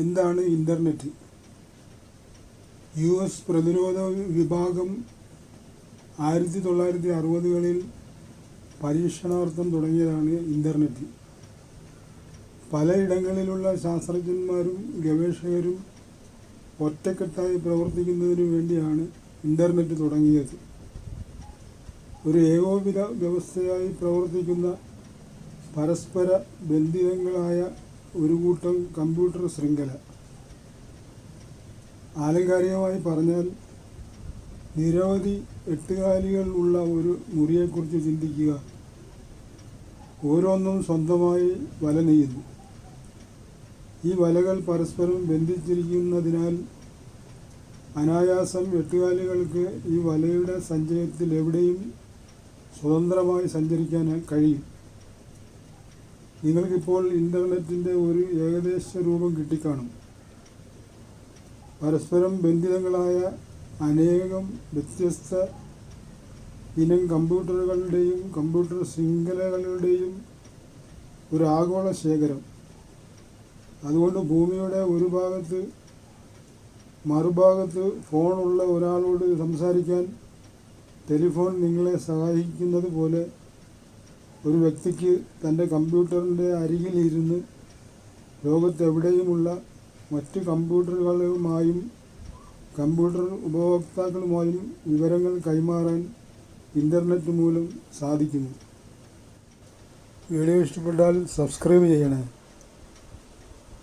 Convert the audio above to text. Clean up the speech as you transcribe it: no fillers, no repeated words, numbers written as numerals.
എന്താണ് internet? US പ്രതിരോധ വിഭാഗം 1960കളിൽ പരീക്ഷണാർത്ഥം തുടങ്ങിയതാണ് ഇൻ്റർനെറ്റ്. പലയിടങ്ങളിലുള്ള ശാസ്ത്രജ്ഞന്മാരും ഗവേഷകരും ഒറ്റക്കെട്ടായി പ്രവർത്തിക്കുന്നതിനു വേണ്ടിയാണ് ഇൻ്റർനെറ്റ് തുടങ്ങിയത്. ഒരു ഏകോപിത വ്യവസ്ഥയായി പ്രവർത്തിക്കുന്ന പരസ്പര ബന്ധിതങ്ങളായ ഒരു കൂട്ടം കമ്പ്യൂട്ടർ ശൃംഖല. ആലങ്കാരികമായി പറഞ്ഞാൽ, നിരവധി എട്ടുകാലികൾ ഉള്ള ഒരു മുറിയെക്കുറിച്ച് ചിന്തിക്കുക. ഓരോന്നും സ്വന്തമായി വല നെയ്യുന്നു. ഈ വലകൾ പരസ്പരം ബന്ധിച്ചിരിക്കുന്നതിനാൽ അനായാസം എട്ടുകാലികൾക്ക് ഈ വലയുടെ സഞ്ചയത്തിൽ എവിടെയും സ്വതന്ത്രമായി സഞ്ചരിക്കാൻ കഴിയും. നിങ്ങൾക്കിപ്പോൾ ഇൻ്റർനെറ്റിൻ്റെ ഒരു ഏകദേശ രൂപം കിട്ടിക്കാണും. പരസ്പരം ബന്ധിതങ്ങളായ അനേകം വ്യത്യസ്ത ഇനം കമ്പ്യൂട്ടറുകളുടെയും കമ്പ്യൂട്ടർ ശൃംഖലകളുടെയും ഒരു ആഗോള ശേഖരം. അതുകൊണ്ട് ഭൂമിയുടെ ഒരു ഭാഗത്ത് മറുഭാഗത്ത് ഫോണുള്ള ഒരാളോട് സംസാരിക്കാൻ ടെലിഫോൺ നിങ്ങളെ സഹായിക്കുന്നത് പോലെ ഒരു വ്യക്തിക്ക് തൻ്റെ കമ്പ്യൂട്ടറിൻ്റെ അരികിലിരുന്ന് ലോകത്തെവിടെയുമുള്ള മറ്റ് കമ്പ്യൂട്ടറുകളുമായും കമ്പ്യൂട്ടർ ഉപഭോക്താക്കളുമായും വിവരങ്ങൾ കൈമാറാൻ ഇൻ്റർനെറ്റ് മൂലം സാധിക്കുന്നു. വീഡിയോ ഇഷ്ടപ്പെട്ടാൽ സബ്സ്ക്രൈബ് ചെയ്യണേ.